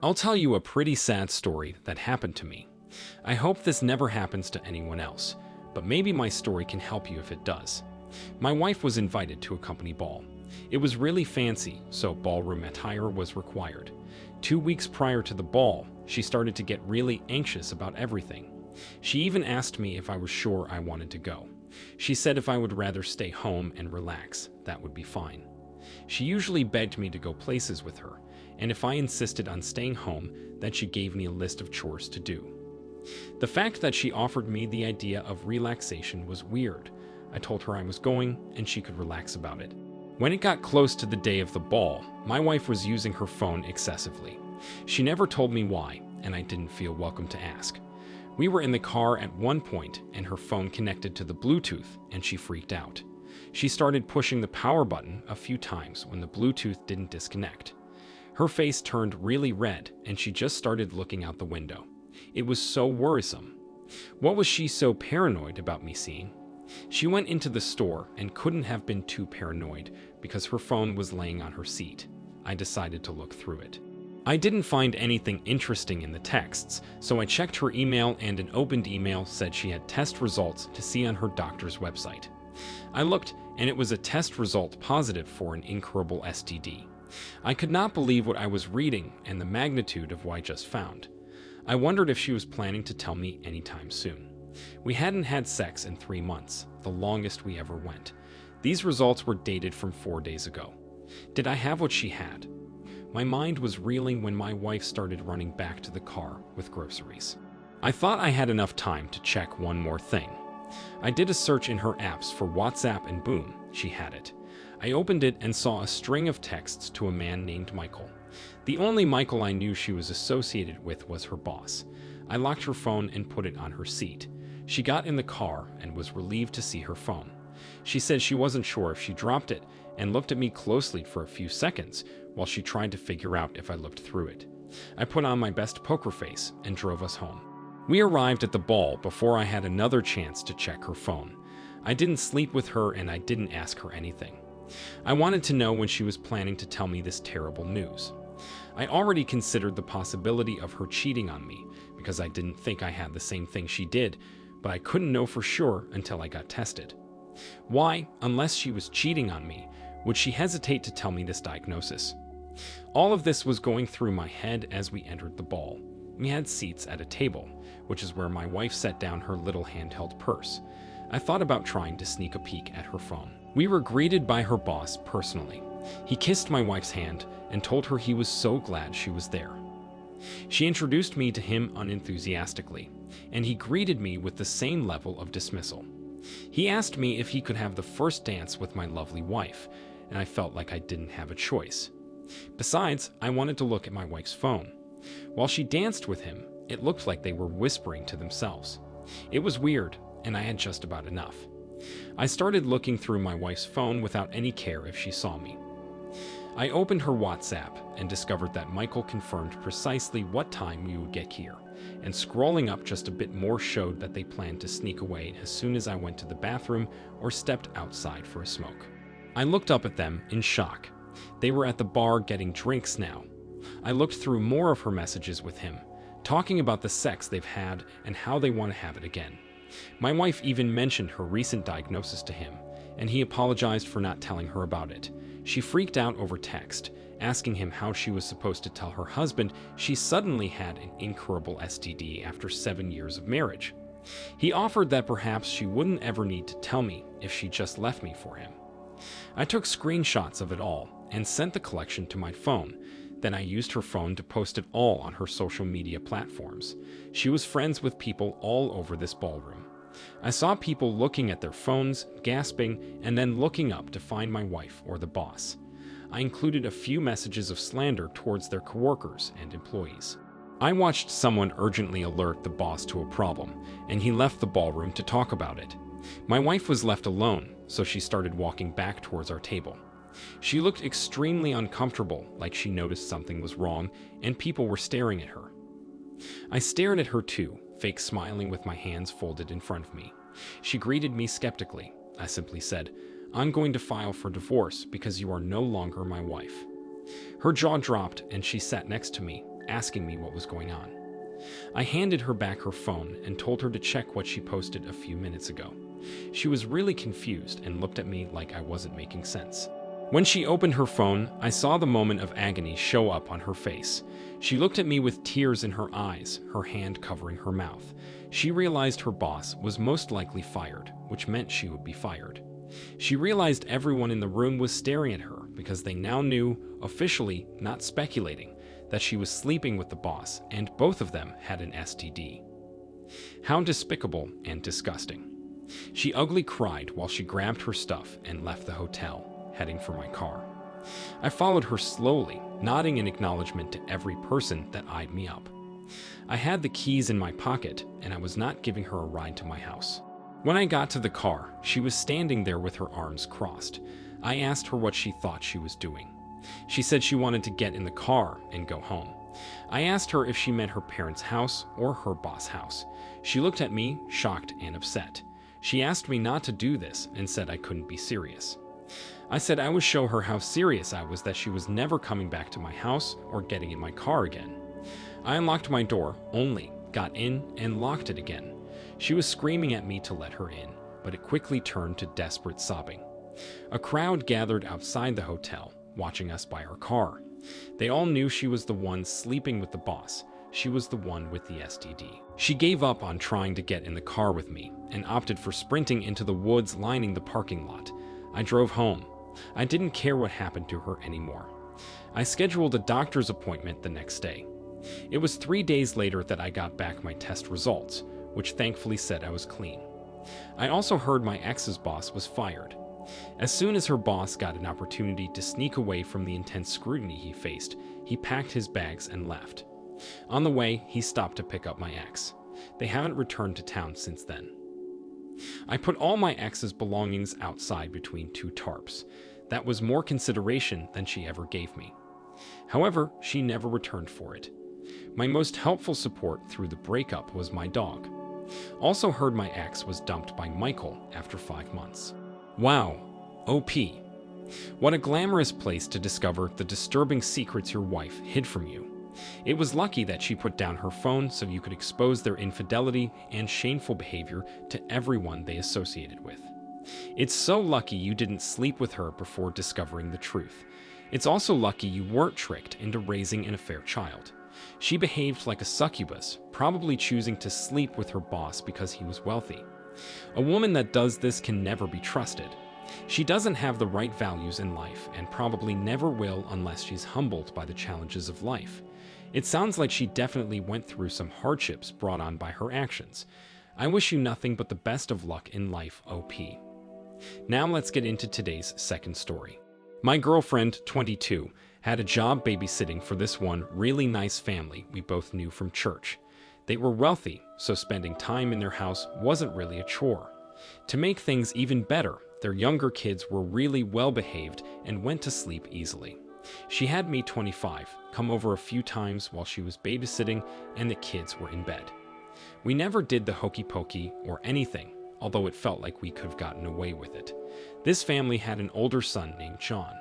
I'll tell you a pretty sad story that happened to me. I hope this never happens to anyone else, but maybe my story can help you if it does. My wife was invited to a company ball. It was really fancy, so ballroom attire was required. 2 weeks prior to the ball, she started to get really anxious about everything. She even asked me if I was sure I wanted to go. She said if I would rather stay home and relax, that would be fine. She usually begged me to go places with her, and if I insisted on staying home, then she gave me a list of chores to do. The fact that she offered me the idea of relaxation was weird. I told her I was going, and she could relax about it. When it got close to the day of the ball, my wife was using her phone excessively. She never told me why, and I didn't feel welcome to ask. We were in the car at one point, and her phone connected to the Bluetooth, and she freaked out. She started pushing the power button a few times when the Bluetooth didn't disconnect. Her face turned really red, and she just started looking out the window. It was so worrisome. What was she so paranoid about me seeing? She went into the store and couldn't have been too paranoid because her phone was laying on her seat. I decided to look through it. I didn't find anything interesting in the texts, so I checked her email, and an opened email said she had test results to see on her doctor's website. I looked, and it was a test result positive for an incurable STD. I could not believe what I was reading and the magnitude of what I just found. I wondered if she was planning to tell me anytime soon. We hadn't had sex in 3 months, the longest we ever went. These results were dated from 4 days ago. Did I have what she had? My mind was reeling when my wife started running back to the car with groceries. I thought I had enough time to check one more thing. I did a search in her apps for WhatsApp, and boom, she had it. I opened it and saw a string of texts to a man named Michael. The only Michael I knew she was associated with was her boss. I locked her phone and put it on her seat. She got in the car and was relieved to see her phone. She said she wasn't sure if she dropped it and looked at me closely for a few seconds while she tried to figure out if I looked through it. I put on my best poker face and drove us home. We arrived at the ball before I had another chance to check her phone. I didn't sleep with her, and I didn't ask her anything. I wanted to know when she was planning to tell me this terrible news. I already considered the possibility of her cheating on me because I didn't think I had the same thing she did, but I couldn't know for sure until I got tested. Why, unless she was cheating on me, would she hesitate to tell me this diagnosis? All of this was going through my head as we entered the ball. We had seats at a table, which is where my wife set down her little handheld purse. I thought about trying to sneak a peek at her phone. We were greeted by her boss personally. He kissed my wife's hand and told her he was so glad she was there. She introduced me to him unenthusiastically, and he greeted me with the same level of dismissal. He asked me if he could have the first dance with my lovely wife, and I felt like I didn't have a choice. Besides, I wanted to look at my wife's phone. While she danced with him, it looked like they were whispering to themselves. It was weird, and I had just about enough. I started looking through my wife's phone without any care if she saw me. I opened her WhatsApp and discovered that Michael confirmed precisely what time we would get here, and scrolling up just a bit more showed that they planned to sneak away as soon as I went to the bathroom or stepped outside for a smoke. I looked up at them in shock. They were at the bar getting drinks now. I looked through more of her messages with him, talking about the sex they've had and how they want to have it again. My wife even mentioned her recent diagnosis to him, and he apologized for not telling her about it. She freaked out over text, asking him how she was supposed to tell her husband she suddenly had an incurable STD after 7 years of marriage. He offered that perhaps she wouldn't ever need to tell me if she just left me for him. I took screenshots of it all and sent the collection to my phone. Then I used her phone to post it all on her social media platforms. She was friends with people all over this ballroom. I saw people looking at their phones, gasping, and then looking up to find my wife or the boss. I included a few messages of slander towards their coworkers and employees. I watched someone urgently alert the boss to a problem, and he left the ballroom to talk about it. My wife was left alone, so she started walking back towards our table. She looked extremely uncomfortable, like she noticed something was wrong, and people were staring at her. I stared at her too, fake smiling with my hands folded in front of me. She greeted me skeptically. I simply said, "I'm going to file for divorce because you are no longer my wife." Her jaw dropped and she sat next to me, asking me what was going on. I handed her back her phone and told her to check what she posted a few minutes ago. She was really confused and looked at me like I wasn't making sense. When she opened her phone, I saw the moment of agony show up on her face. She looked at me with tears in her eyes, her hand covering her mouth. She realized her boss was most likely fired, which meant she would be fired. She realized everyone in the room was staring at her because they now knew, officially, not speculating, that she was sleeping with the boss and both of them had an STD. How despicable and disgusting. She ugly cried while she grabbed her stuff and left the hotel, heading for my car. I followed her slowly, nodding in acknowledgement to every person that eyed me up. I had the keys in my pocket, and I was not giving her a ride to my house. When I got to the car, she was standing there with her arms crossed. I asked her what she thought she was doing. She said she wanted to get in the car and go home. I asked her if she meant her parents' house or her boss' house. She looked at me, shocked and upset. She asked me not to do this and said I couldn't be serious. I said I would show her how serious I was, that she was never coming back to my house or getting in my car again. I unlocked my door, got in, and locked it again. She was screaming at me to let her in, but it quickly turned to desperate sobbing. A crowd gathered outside the hotel, watching us by our car. They all knew she was the one sleeping with the boss. She was the one with the STD. She gave up on trying to get in the car with me and opted for sprinting into the woods lining the parking lot. I drove home. I didn't care what happened to her anymore. I scheduled a doctor's appointment the next day. It was 3 days later that I got back my test results, which thankfully said I was clean. I also heard my ex's boss was fired. As soon as her boss got an opportunity to sneak away from the intense scrutiny he faced, he packed his bags and left. On the way, he stopped to pick up my ex. They haven't returned to town since then. I put all my ex's belongings outside between 2 tarps. That was more consideration than she ever gave me. However, she never returned for it. My most helpful support through the breakup was my dog. Also heard my ex was dumped by Michael after 5 months. Wow, OP. What a glamorous place to discover the disturbing secrets your wife hid from you. It was lucky that she put down her phone so you could expose their infidelity and shameful behavior to everyone they associated with. It's so lucky you didn't sleep with her before discovering the truth. It's also lucky you weren't tricked into raising an affair child. She behaved like a succubus, probably choosing to sleep with her boss because he was wealthy. A woman that does this can never be trusted. She doesn't have the right values in life and probably never will unless she's humbled by the challenges of life. It sounds like she definitely went through some hardships brought on by her actions. I wish you nothing but the best of luck in life, OP. Now let's get into today's second story. My girlfriend, 22, had a job babysitting for this one really nice family we both knew from church. They were wealthy, so spending time in their house wasn't really a chore. To make things even better, their younger kids were really well behaved and went to sleep easily. She had me, 25, come over a few times while she was babysitting and the kids were in bed. We never did the hokey pokey or anything, although it felt like we could have gotten away with it. This family had an older son named John.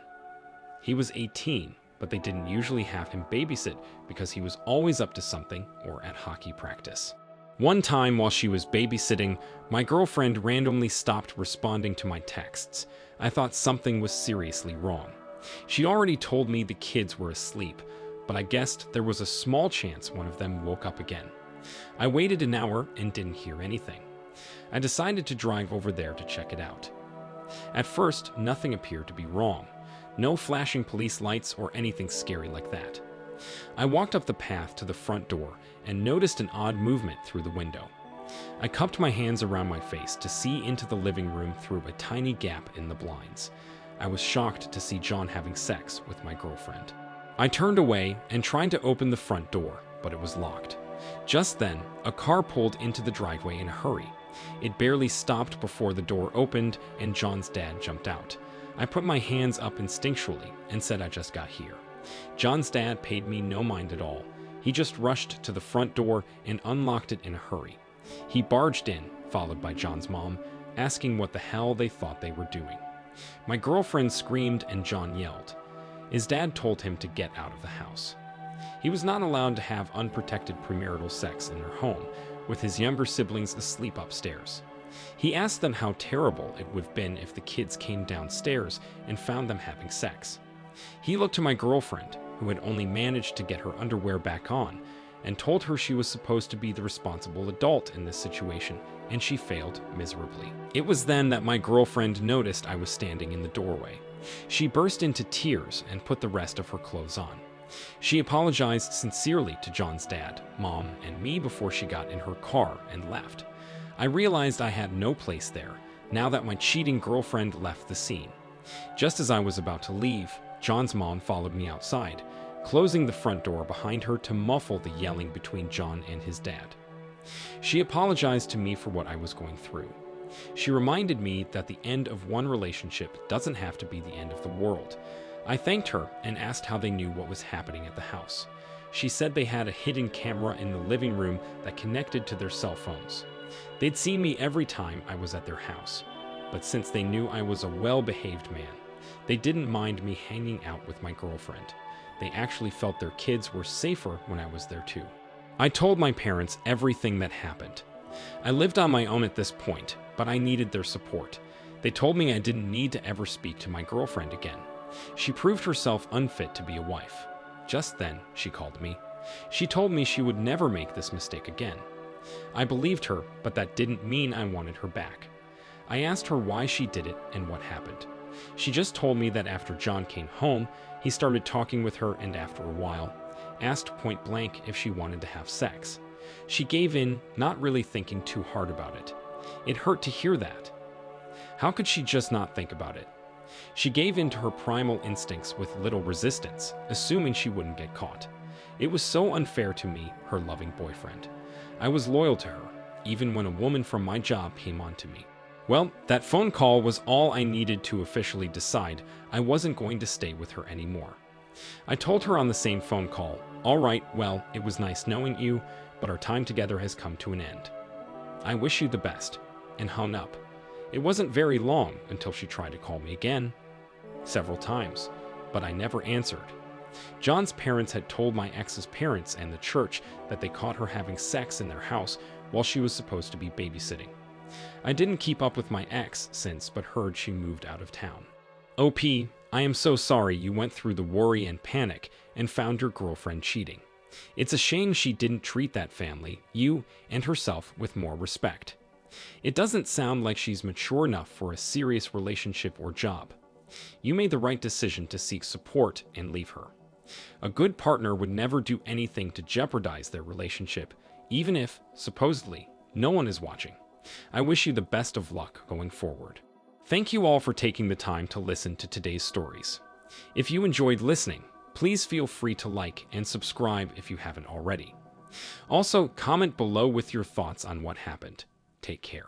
He was 18, but they didn't usually have him babysit because he was always up to something or at hockey practice. One time while she was babysitting, my girlfriend randomly stopped responding to my texts. I thought something was seriously wrong. She already told me the kids were asleep, but I guessed there was a small chance one of them woke up again. I waited an hour and didn't hear anything. I decided to drive over there to check it out. At first, nothing appeared to be wrong. No flashing police lights or anything scary like that. I walked up the path to the front door and noticed an odd movement through the window. I cupped my hands around my face to see into the living room through a tiny gap in the blinds. I was shocked to see John having sex with my girlfriend. I turned away and tried to open the front door, but it was locked. Just then, a car pulled into the driveway in a hurry. It barely stopped before the door opened and John's dad jumped out. I put my hands up instinctually and said I just got here. John's dad paid me no mind at all. He just rushed to the front door and unlocked it in a hurry. He barged in, followed by John's mom, asking what the hell they thought they were doing. My girlfriend screamed and John yelled. His dad told him to get out of the house. He was not allowed to have unprotected premarital sex in their home, with his younger siblings asleep upstairs. He asked them how terrible it would have been if the kids came downstairs and found them having sex. He looked to my girlfriend, who had only managed to get her underwear back on, and told her she was supposed to be the responsible adult in this situation, and she failed miserably. It was then that my girlfriend noticed I was standing in the doorway. She burst into tears and put the rest of her clothes on. She apologized sincerely to John's dad, mom, and me before she got in her car and left. I realized I had no place there, now that my cheating girlfriend left the scene. Just as I was about to leave, John's mom followed me outside, closing the front door behind her to muffle the yelling between John and his dad. She apologized to me for what I was going through. She reminded me that the end of one relationship doesn't have to be the end of the world. I thanked her and asked how they knew what was happening at the house. She said they had a hidden camera in the living room that connected to their cell phones. They'd see me every time I was at their house, but since they knew I was a well-behaved man, they didn't mind me hanging out with my girlfriend. They actually felt their kids were safer when I was there too. I told my parents everything that happened. I lived on my own at this point, but I needed their support. They told me I didn't need to ever speak to my girlfriend again. She proved herself unfit to be a wife. Just then, she called me. She told me she would never make this mistake again. I believed her, but that didn't mean I wanted her back. I asked her why she did it and what happened. She just told me that after John came home, he started talking with her and after a while, asked point blank if she wanted to have sex. She gave in, not really thinking too hard about it. It hurt to hear that. How could she just not think about it? She gave in to her primal instincts with little resistance, assuming she wouldn't get caught. It was so unfair to me, her loving boyfriend. I was loyal to her, even when a woman from my job came on to me. Well, that phone call was all I needed to officially decide I wasn't going to stay with her anymore. I told her on the same phone call, "All right, well, it was nice knowing you, but our time together has come to an end. I wish you the best," and hung up. It wasn't very long until she tried to call me again, several times, but I never answered. John's parents had told my ex's parents and the church that they caught her having sex in their house while she was supposed to be babysitting. I didn't keep up with my ex since, but heard she moved out of town. OP, I am so sorry you went through the worry and panic and found your girlfriend cheating. It's a shame she didn't treat that family, you, and herself with more respect. It doesn't sound like she's mature enough for a serious relationship or job. You made the right decision to seek support and leave her. A good partner would never do anything to jeopardize their relationship, even if, supposedly, no one is watching. I wish you the best of luck going forward. Thank you all for taking the time to listen to today's stories. If you enjoyed listening, please feel free to like and subscribe if you haven't already. Also, comment below with your thoughts on what happened. Take care.